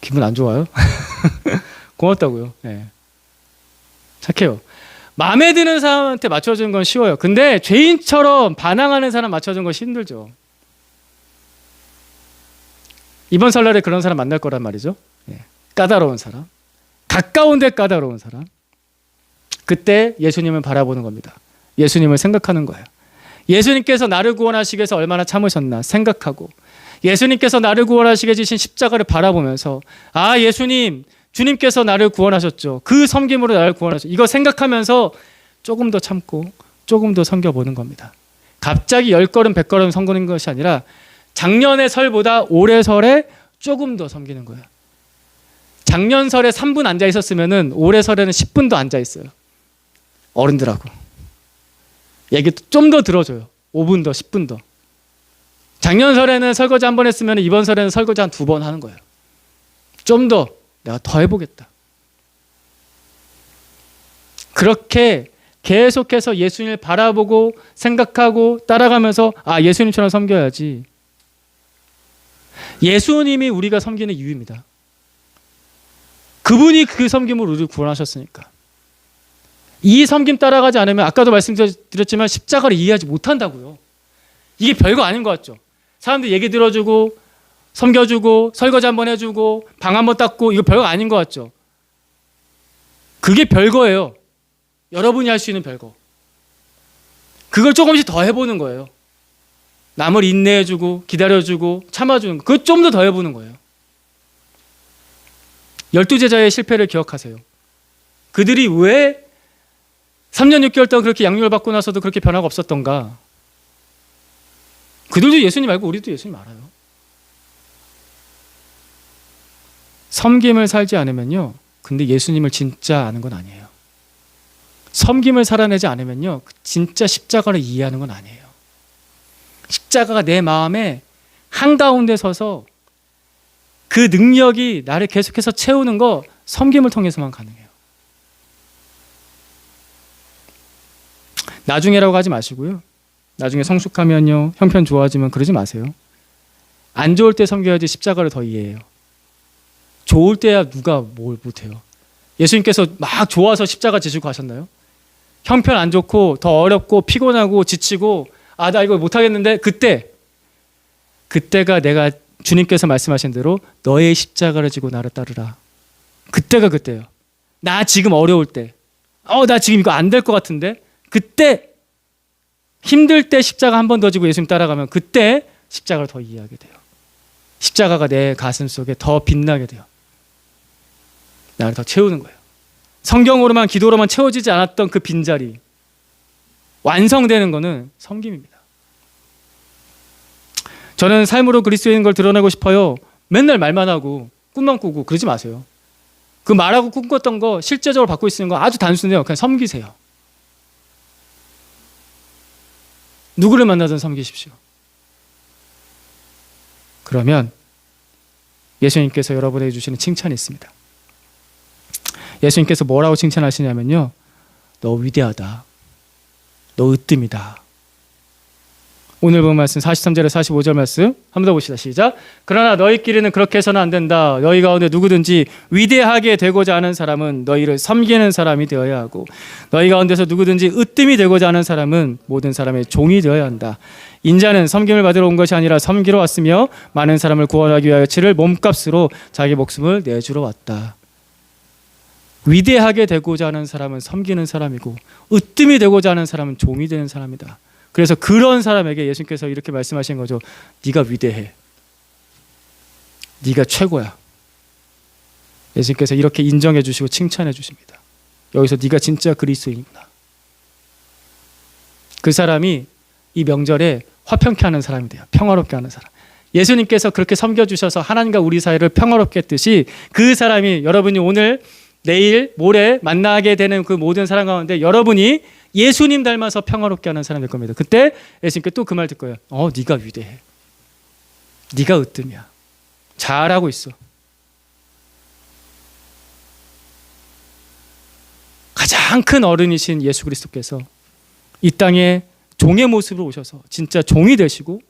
기분 안 좋아요? 고맙다고요. 네. 착해요. 마음에 드는 사람한테 맞춰주는 건 쉬워요. 근데 죄인처럼 반항하는 사람 맞춰주는 건 힘들죠. 이번 설날에 그런 사람 만날 거란 말이죠. 네. 까다로운 사람. 가까운데 까다로운 사람. 그때 예수님을 바라보는 겁니다. 예수님을 생각하는 거예요. 예수님께서 나를 구원하시기 위해서 얼마나 참으셨나 생각하고, 예수님께서 나를 구원하시게 해주신 십자가를 바라보면서, 아, 예수님, 주님께서 나를 구원하셨죠. 그 섬김으로 나를 구원하셨죠. 이거 생각하면서 조금 더 참고 조금 더 섬겨보는 겁니다. 갑자기 10걸음 100걸음 섬기는 것이 아니라 작년의 설보다 올해 설에 조금 더 섬기는 거예요. 작년 설에 3분 앉아 있었으면 올해 설에는 10분도 앉아 있어요. 어른들하고 얘기 좀 더 들어줘요. 5분 더, 10분 더. 작년 설에는 설거지 한 번 했으면 이번 설에는 설거지 한 2번 하는 거예요. 좀 더 내가 더 해보겠다. 그렇게 계속해서 예수님을 바라보고 생각하고 따라가면서, 아, 예수님처럼 섬겨야지. 예수님이 우리가 섬기는 이유입니다. 그분이 그 섬김으로 우리를 구원하셨으니까. 이 섬김 따라가지 않으면, 아까도 말씀드렸지만 십자가를 이해하지 못한다고요. 이게 별거 아닌 것 같죠. 사람들 얘기 들어주고 섬겨주고 설거지 한번 해주고 방 한번 닦고, 이거 별거 아닌 것 같죠. 그게 별거예요. 여러분이 할 수 있는 별거. 그걸 조금씩 더 해보는 거예요. 남을 인내해주고 기다려주고 참아주는 거. 그걸 좀 더 해보는 거예요. 12제자의 실패를 기억하세요. 그들이 왜 3년 6개월 동안 그렇게 양육을 받고 나서도 그렇게 변화가 없었던가? 그들도 예수님 알고 우리도 예수님 알아요. 섬김을 살지 않으면요, 근데 예수님을 진짜 아는 건 아니에요. 섬김을 살아내지 않으면요, 진짜 십자가를 이해하는 건 아니에요. 십자가가 내 마음에 한가운데 서서 그 능력이 나를 계속해서 채우는 거 섬김을 통해서만 가능해요. 나중에라고 하지 마시고요. 나중에 성숙하면요, 형편 좋아지면 그러지 마세요. 안 좋을 때 섬겨야지 십자가를 더 이해해요. 좋을 때야 누가 뭘 못해요. 예수님께서 막 좋아서 십자가 지시고 가셨나요? 형편 안 좋고 더 어렵고 피곤하고 지치고 나 이거 못하겠는데 그때가 내가 주님께서 말씀하신 대로 너의 십자가를 지고 나를 따르라. 그때가 그때예요. 나 지금 어려울 때, 나 지금 이거 안 될 것 같은데, 그때 힘들 때 십자가 한 번 더 지고 예수님 따라가면 그때 십자가를 더 이해하게 돼요. 십자가가 내 가슴 속에 더 빛나게 돼요. 나를 더 채우는 거예요. 성경으로만 기도로만 채워지지 않았던 그 빈자리 완성되는 거는 섬김입니다. 저는 삶으로 그리스도인 걸 드러내고 싶어요. 맨날 말만 하고 꿈만 꾸고 그러지 마세요. 그 말하고 꿈꿨던 거 실제적으로 받고 있는 거 아주 단순해요. 그냥 섬기세요. 누구를 만나든 섬기십시오. 그러면 예수님께서 여러분에게 주시는 칭찬이 있습니다. 예수님께서 뭐라고 칭찬하시냐면요, 너 위대하다, 너 으뜸이다. 오늘 본 말씀 43절에 45절 말씀 한번 더 봅시다. 시작. 그러나 너희끼리는 그렇게 해서는 안 된다. 너희 가운데 누구든지 위대하게 되고자 하는 사람은 너희를 섬기는 사람이 되어야 하고, 너희 가운데서 누구든지 으뜸이 되고자 하는 사람은 모든 사람의 종이 되어야 한다. 인자는 섬김을 받으러 온 것이 아니라 섬기러 왔으며 많은 사람을 구원하기 위하여 치를 몸값으로 자기 목숨을 내주러 왔다. 위대하게 되고자 하는 사람은 섬기는 사람이고, 으뜸이 되고자 하는 사람은 종이 되는 사람이다. 그래서 그런 사람에게 예수님께서 이렇게 말씀하신 거죠. 네가 위대해. 네가 최고야. 예수님께서 이렇게 인정해 주시고 칭찬해 주십니다. 여기서 네가 진짜 그리스도인이구나. 그 사람이 이 명절에 화평케 하는 사람이 돼요. 평화롭게 하는 사람. 예수님께서 그렇게 섬겨주셔서 하나님과 우리 사이를 평화롭게 했듯이, 그 사람이 여러분이 오늘 내일 모레 만나게 되는 그 모든 사람 가운데 여러분이 예수님 닮아서 평화롭게 하는 사람이 될 겁니다. 그때 예수님께 또 그 말 듣 거예요. 네가 위대해. 네가 으뜸이야. 잘하고 있어. 가장 큰 어른이신 예수 그리스도께서 이 땅에 종의 모습으로 오셔서 진짜 종이 되시고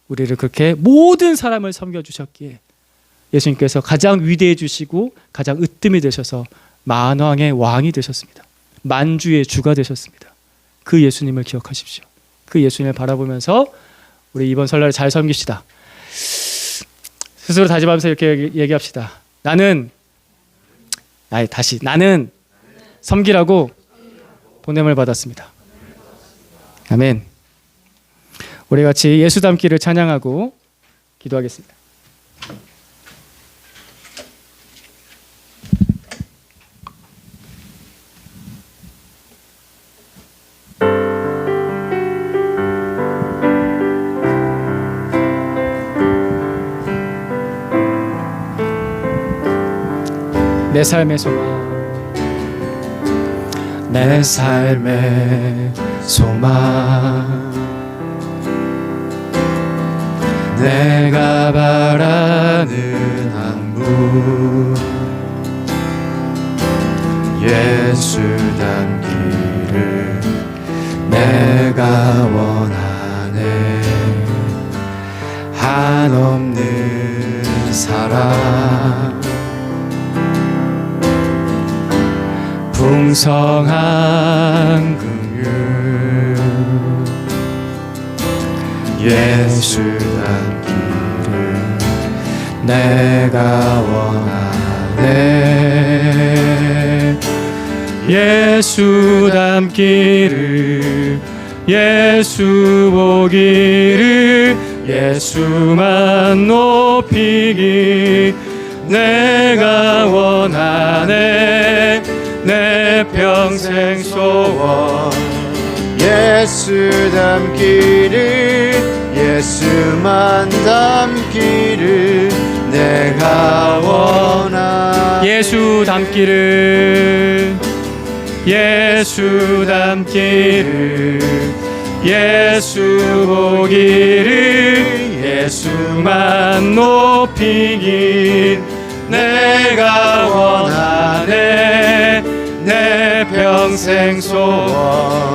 우리를 그렇게 모든 사람을 섬겨주셨기에 예수님께서 가장 위대해 주시고 가장 으뜸이 되셔서 만왕의 왕이 되셨습니다. 만주의 주가 되셨습니다. 그 예수님을 기억하십시오. 그 예수님을 바라보면서 우리 이번 설날에 잘 섬깁시다. 스스로 다짐하면서 이렇게 얘기합시다. 나는 섬기라고 보냄을 받았습니다. 아멘. 우리 같이 예수 닮기를 찬양하고 기도하겠습니다. 내 삶의 소망, 내 삶의 소망, 내가 바라는 한 분, 예수 닮기를 내가 원하네. 한없는 사랑, 풍성한 긍휼, 예수 닮기를 내가 원하네. 예수 닮기를, 예수 보기를, 예수만 높이기 내가 원하네. 내 평생 소원, 예수 닮기를, 예수만 닮기를 내가 원하네. 예수 닮기를, 예수 닮기를, 예수 보기를, 예수만 높이기 내가 원하네. 내 평생 소원,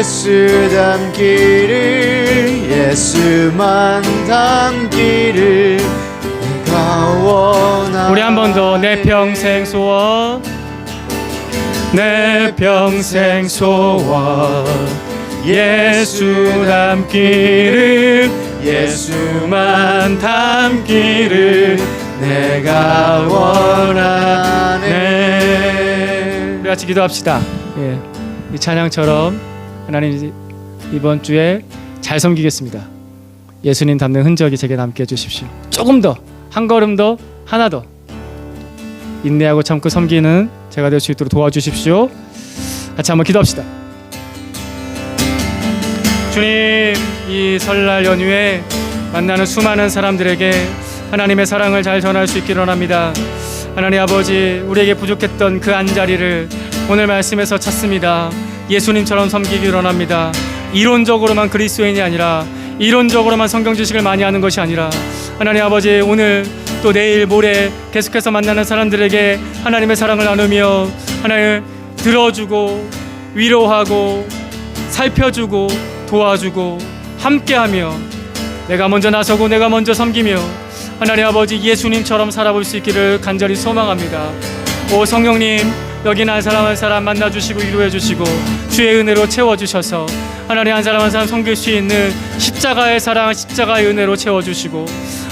예수 닮기를 예수만 닮기를 내가 원하네. 우리 한 번 더 내 평생 소원 내 평생 소원 예수 닮기를 예수만 닮기를 내가 원하네. 우리 같이 기도합시다. 예, 이 찬양처럼 하나님 이번 주에 잘 섬기겠습니다. 예수님 닮는 흔적이 제게 남게 해주십시오. 조금 더, 한 걸음 더, 하나 더 인내하고 참고 섬기는 제가 될 수 있도록 도와주십시오. 같이 한번 기도합시다. 주님, 이 설날 연휴에 만나는 수많은 사람들에게 하나님의 사랑을 잘 전할 수 있기를 원합니다. 하나님 아버지, 우리에게 부족했던 그 한자리를 오늘 말씀에서 찾습니다. 예수님처럼 섬기기를 원합니다. 이론적으로만 그리스도인이 아니라, 이론적으로만 성경 지식을 많이 하는 것이 아니라, 하나님 아버지, 오늘 또 내일 모레 계속해서 만나는 사람들에게 하나님의 사랑을 나누며 하나님 들어주고 위로하고 살펴주고 도와주고 함께하며 내가 먼저 나서고 내가 먼저 섬기며 하나님 아버지 예수님처럼 살아볼 수 있기를 간절히 소망합니다. 오 성령님, 여기 한 사람 한 사람 만나주시고 위로해주시고 주의 은혜로 채워주셔서 하나님 한 사람 한 사람 섬길 수 있는 십자가의 사랑, 십자가의 은혜로 채워주시고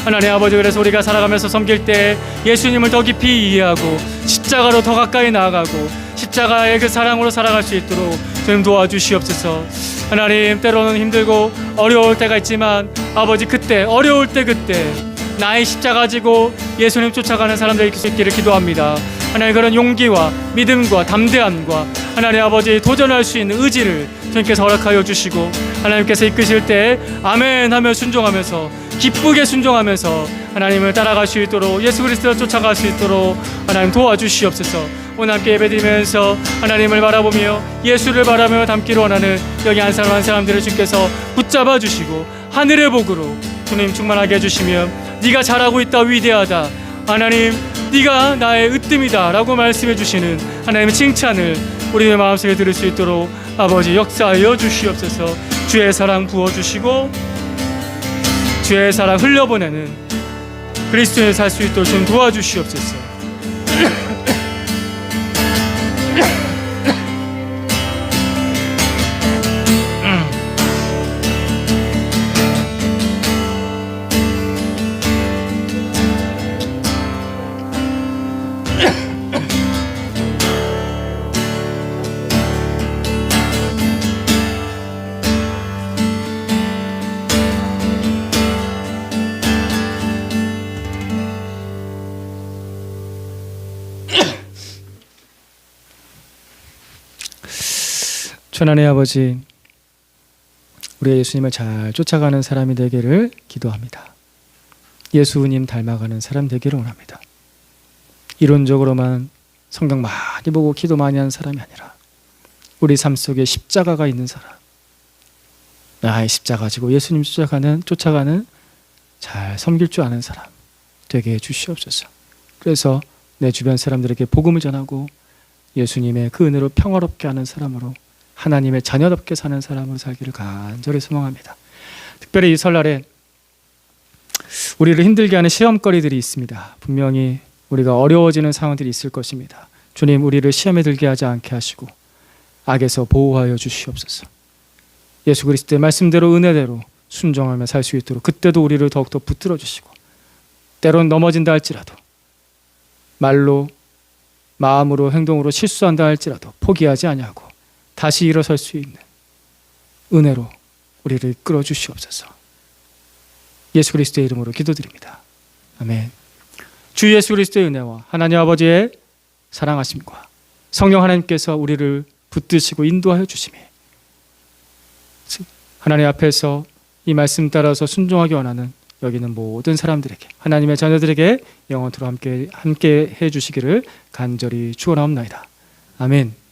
하나님 아버지, 그래서 우리가 살아가면서 섬길 때 예수님을 더 깊이 이해하고 십자가로 더 가까이 나아가고 십자가의 그 사랑으로 살아갈 수 있도록 주님 도와주시옵소서. 하나님, 때로는 힘들고 어려울 때가 있지만 아버지, 그때 어려울 때 그때 나의 십자가 가지고 예수님 쫓아가는 사람들이 있기를 기도합니다. 하나님, 그런 용기와 믿음과 담대함과 하나님 아버지 도전할 수 있는 의지를 주님께서 허락하여 주시고 하나님께서 이끄실 때 아멘 하며 순종하면서 기쁘게 순종하면서 하나님을 따라갈 수 있도록 예수 그리스도를 쫓아갈 수 있도록 하나님 도와주시옵소서. 오늘 함께 예배드리면서 하나님을 바라보며 예수를 바라며 닮기를 원하는 여기 한 사람 한 사람들을 주께서 붙잡아 주시고 하늘의 복으로 주님 충만하게 해주시며 네가 잘하고 있다, 위대하다, 하나님 네가 나의 으뜸이다 라고 말씀해 주시는 하나님의 칭찬을 우리의 마음속에 들을 수 있도록 아버지 역사하여 주시옵소서. 주의 사랑 부어주시고 주의 사랑 흘려보내는 그리스도인을 살 수 있도록 좀 도와주시옵소서. 하나님 아버지, 우리의 예수님을 잘 쫓아가는 사람이 되기를 기도합니다. 예수님 닮아가는 사람 되기를 원합니다. 이론적으로만 성경 많이 보고 기도 많이 하는 사람이 아니라 우리 삶 속에 십자가가 있는 사람, 나의 십자가 가지고 예수님 쫓아가는 잘 섬길 줄 아는 사람 되게 해주시옵소서. 그래서 내 주변 사람들에게 복음을 전하고 예수님의 그 은혜로 평화롭게 하는 사람으로, 하나님의 자녀답게 사는 사람으로 살기를 간절히 소망합니다. 특별히 이 설날에 우리를 힘들게 하는 시험거리들이 있습니다. 분명히 우리가 어려워지는 상황들이 있을 것입니다. 주님, 우리를 시험에 들게 하지 않게 하시고 악에서 보호하여 주시옵소서. 예수 그리스도의 말씀대로 은혜대로 순종하며 살 수 있도록 그때도 우리를 더욱더 붙들어 주시고, 때론 넘어진다 할지라도 말로 마음으로 행동으로 실수한다 할지라도 포기하지 아니하고 다시 일어설 수 있는 은혜로 우리를 이끌어 주시옵소서. 예수 그리스도의 이름으로 기도드립니다. 아멘. 주 예수 그리스도의 은혜와 하나님 아버지의 사랑하심과 성령 하나님께서 우리를 붙드시고 인도하여 주심이 하나님 앞에서 이 말씀 따라서 순종하기 원하는 여기는 모든 사람들에게, 하나님의 자녀들에게 영원토록 함께 해 주시기를 간절히 축원하옵나이다. 아멘.